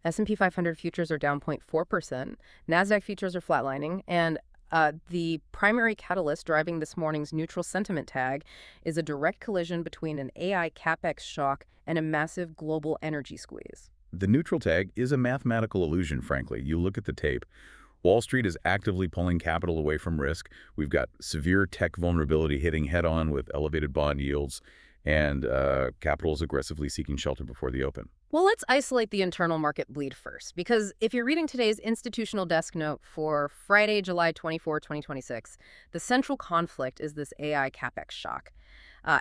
S&P 500 futures are down 0.4%. Nasdaq futures are flatlining, and the primary catalyst driving this morning's neutral sentiment tag is a direct collision between an AI capex shock and a massive global energy squeeze. The neutral tag is a mathematical illusion, frankly. You look at the tape. Wall Street is actively pulling capital away from risk. We've got severe tech vulnerability hitting head-on with elevated bond yields, and capital is aggressively seeking shelter before the open. Well, let's isolate the internal market bleed first, because if you're reading today's institutional desk note for Friday, July 24, 2026, the central conflict is this AI capex shock.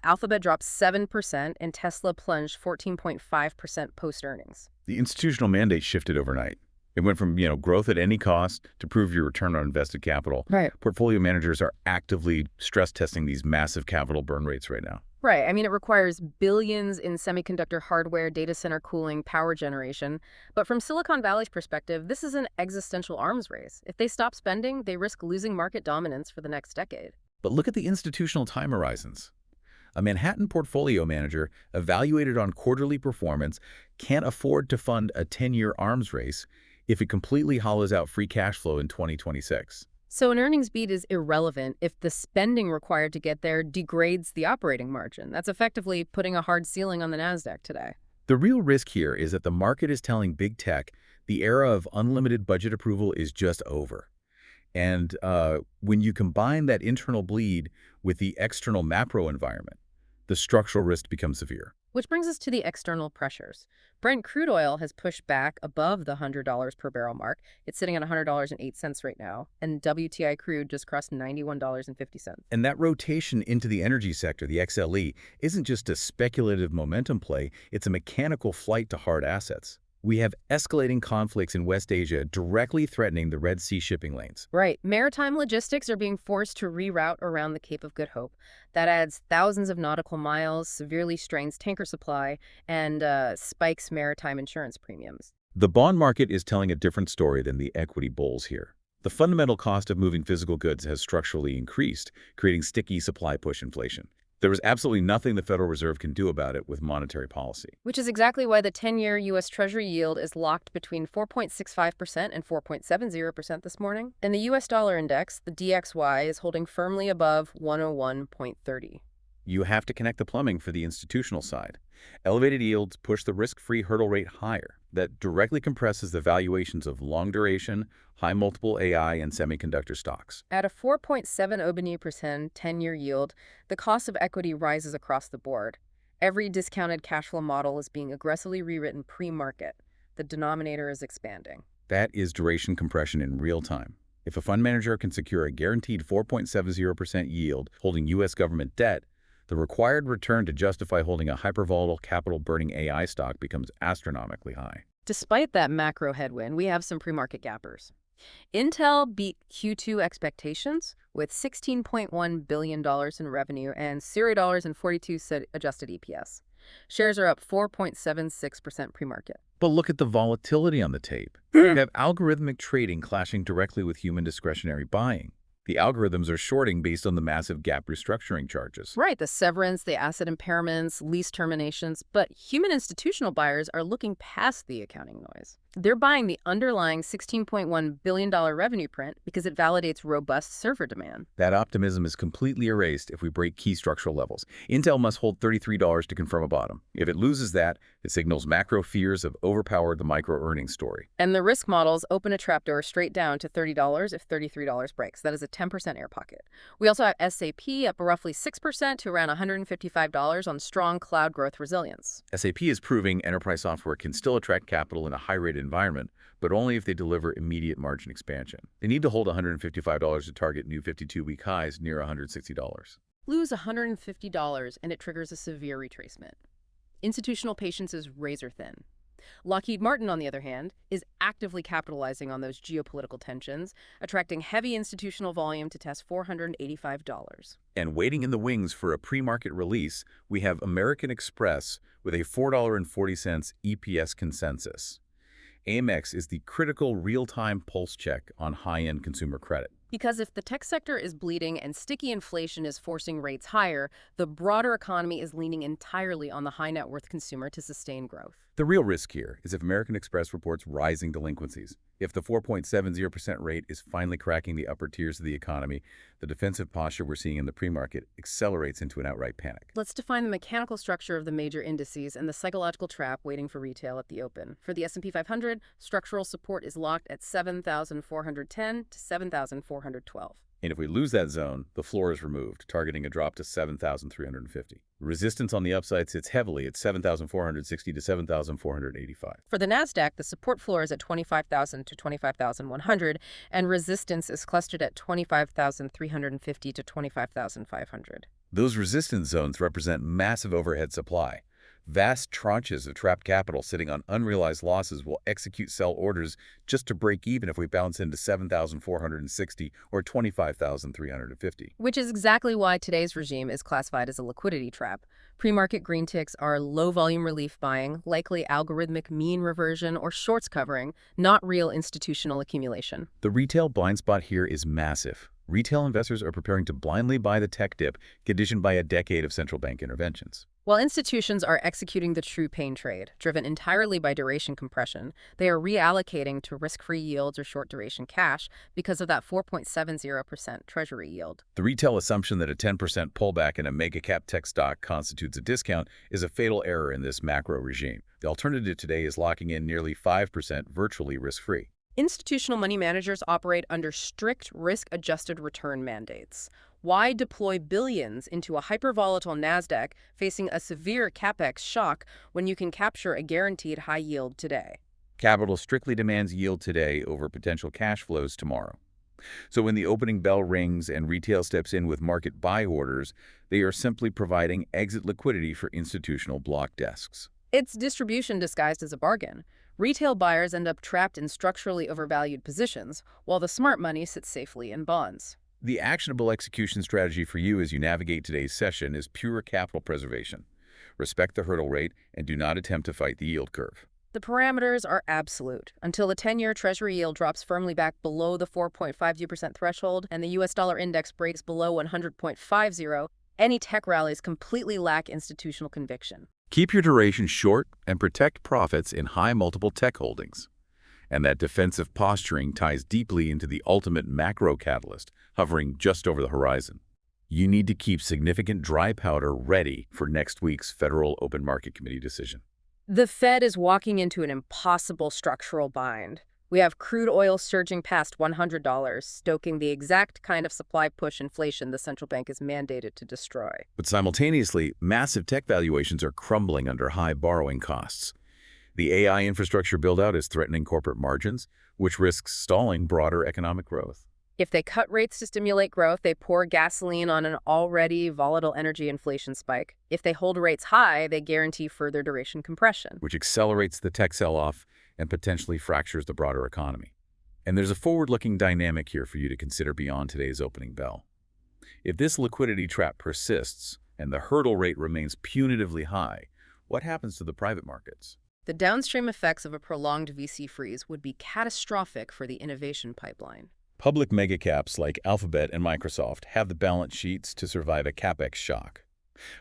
Alphabet dropped 7% and Tesla plunged 14.5% post-earnings. The institutional mandate shifted overnight. It went from, growth at any cost to prove your return on invested capital. Right. Portfolio managers are actively stress testing these massive capital burn rates right now. Right. I mean, it requires billions in semiconductor hardware, data center cooling, power generation. But from Silicon Valley's perspective, this is an existential arms race. If they stop spending, they risk losing market dominance for the next decade. But look at the institutional time horizons. A Manhattan portfolio manager, evaluated on quarterly performance, can't afford to fund a 10-year arms race if it completely hollows out free cash flow in 2026. So an earnings beat is irrelevant if the spending required to get there degrades the operating margin. That's effectively putting a hard ceiling on the Nasdaq today. The real risk here is that the market is telling big tech the era of unlimited budget approval is just over. And when you combine that internal bleed with the external macro environment, the structural risk becomes severe. Which brings us to the external pressures. Brent crude oil has pushed back above the $100 per barrel mark. It's sitting at $100.08 right now, and WTI crude just crossed $91.50. And that rotation into the energy sector, the XLE, isn't just a speculative momentum play, it's a mechanical flight to hard assets. We have escalating conflicts in West Asia directly threatening the Red Sea shipping lanes. Right. Maritime logistics are being forced to reroute around the Cape of Good Hope. That adds thousands of nautical miles, severely strains tanker supply, and spikes maritime insurance premiums. The bond market is telling a different story than the equity bulls here. The fundamental cost of moving physical goods has structurally increased, creating sticky supply push inflation. There is absolutely nothing the Federal Reserve can do about it with monetary policy. Which is exactly why the 10-year U.S. Treasury yield is locked between 4.65% and 4.70% this morning. And the U.S. dollar index, the DXY, is holding firmly above 101.30. You have to connect the plumbing for the institutional side. Elevated yields push the risk-free hurdle rate higher. That directly compresses the valuations of long-duration, high-multiple AI and semiconductor stocks. At a 4.70% 10-year yield, the cost of equity rises across the board. Every discounted cash flow model is being aggressively rewritten pre-market. The denominator is expanding. That is duration compression in real time. If a fund manager can secure a guaranteed 4.70% yield holding U.S. government debt, the required return to justify holding a hypervolatile capital-burning AI stock becomes astronomically high. Despite that macro headwind, we have some pre-market gappers. Intel beat Q2 expectations with $16.1 billion in revenue and $0.42 adjusted EPS. Shares are up 4.76% pre-market. But look at the volatility on the tape. You have algorithmic trading clashing directly with human discretionary buying. The algorithms are shorting based on the massive gap restructuring charges. Right, the severance, the asset impairments, lease terminations, but human institutional buyers are looking past the accounting noise. They're buying the underlying $16.1 billion revenue print because it validates robust server demand. That optimism is completely erased if we break key structural levels. Intel must hold $33 to confirm a bottom. If it loses that, it signals macro fears have overpowered the micro-earnings story. And the risk models open a trapdoor straight down to $30 if $33 breaks. That is a 10% air pocket. We also have SAP up roughly 6% to around $155 on strong cloud growth resilience. SAP is proving enterprise software can still attract capital in a high-rate environment, but only if they deliver immediate margin expansion. They need to hold $155 to target new 52-week highs near $160. Lose $150 and it triggers a severe retracement. Institutional patience is razor thin. Lockheed Martin, on the other hand, is actively capitalizing on those geopolitical tensions, attracting heavy institutional volume to test $485. And waiting in the wings for a pre-market release, we have American Express with a $4.40 EPS consensus. Amex is the critical real-time pulse check on high-end consumer credit. Because if the tech sector is bleeding and sticky inflation is forcing rates higher, the broader economy is leaning entirely on the high-net-worth consumer to sustain growth. The real risk here is if American Express reports rising delinquencies. If the 4.70% rate is finally cracking the upper tiers of the economy, the defensive posture we're seeing in the pre-market accelerates into an outright panic. Let's define the mechanical structure of the major indices and the psychological trap waiting for retail at the open. For the S&P 500, structural support is locked at 7,410 to 7,412. And if we lose that zone, the floor is removed, targeting a drop to 7,350. Resistance on the upside sits heavily at 7,460 to 7,485. For the Nasdaq, the support floor is at 25,000 to 25,100, and resistance is clustered at 25,350 to 25,500. Those resistance zones represent massive overhead supply. Vast tranches of trapped capital sitting on unrealized losses will execute sell orders just to break even if we bounce into 7,460 or 25,350. Which is exactly why today's regime is classified as a liquidity trap. Pre-market green ticks are low-volume relief buying, likely algorithmic mean reversion or shorts covering, not real institutional accumulation. The retail blind spot here is massive. Retail investors are preparing to blindly buy the tech dip, conditioned by a decade of central bank interventions. While institutions are executing the true pain trade, driven entirely by duration compression, they are reallocating to risk-free yields or short-duration cash because of that 4.70% Treasury yield. The retail assumption that a 10% pullback in a mega-cap tech stock constitutes a discount is a fatal error in this macro regime. The alternative today is locking in nearly 5% virtually risk-free. Institutional money managers operate under strict risk-adjusted return mandates. Why deploy billions into a hyper-volatile Nasdaq facing a severe capex shock when you can capture a guaranteed high yield today? Capital strictly demands yield today over potential cash flows tomorrow. So when the opening bell rings and retail steps in with market buy orders, they are simply providing exit liquidity for institutional block desks. It's distribution disguised as a bargain. Retail buyers end up trapped in structurally overvalued positions, while the smart money sits safely in bonds. The actionable execution strategy for you as you navigate today's session is pure capital preservation. Respect the hurdle rate and do not attempt to fight the yield curve. The parameters are absolute. Until the 10-year Treasury yield drops firmly back below the 4.50% threshold and the US dollar index breaks below 100.50, any tech rallies completely lack institutional conviction. Keep your duration short and protect profits in high multiple tech holdings. And that defensive posturing ties deeply into the ultimate macro catalyst hovering just over the horizon. You need to keep significant dry powder ready for next week's Federal Open Market Committee decision. The Fed is walking into an impossible structural bind. We have crude oil surging past $100, stoking the exact kind of supply push inflation the central bank is mandated to destroy. But simultaneously, massive tech valuations are crumbling under high borrowing costs. The AI infrastructure build-out is threatening corporate margins, which risks stalling broader economic growth. If they cut rates to stimulate growth, they pour gasoline on an already volatile energy inflation spike. If they hold rates high, they guarantee further duration compression, which accelerates the tech sell-off and potentially fractures the broader economy. And there's a forward-looking dynamic here for you to consider beyond today's opening bell. If this liquidity trap persists and the hurdle rate remains punitively high, what happens to the private markets? The downstream effects of a prolonged VC freeze would be catastrophic for the innovation pipeline. Public megacaps like Alphabet and Microsoft have the balance sheets to survive a capex shock.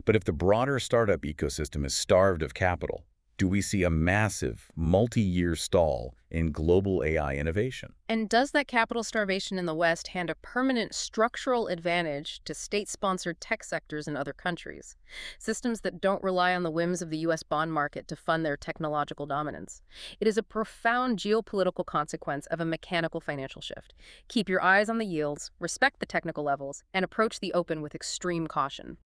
But if the broader startup ecosystem is starved of capital, do we see a massive, multi-year stall in global AI innovation? And does that capital starvation in the West hand a permanent structural advantage to state-sponsored tech sectors in other countries? Systems that don't rely on the whims of the U.S. bond market to fund their technological dominance. It is a profound geopolitical consequence of a mechanical financial shift. Keep your eyes on the yields, respect the technical levels, and approach the open with extreme caution.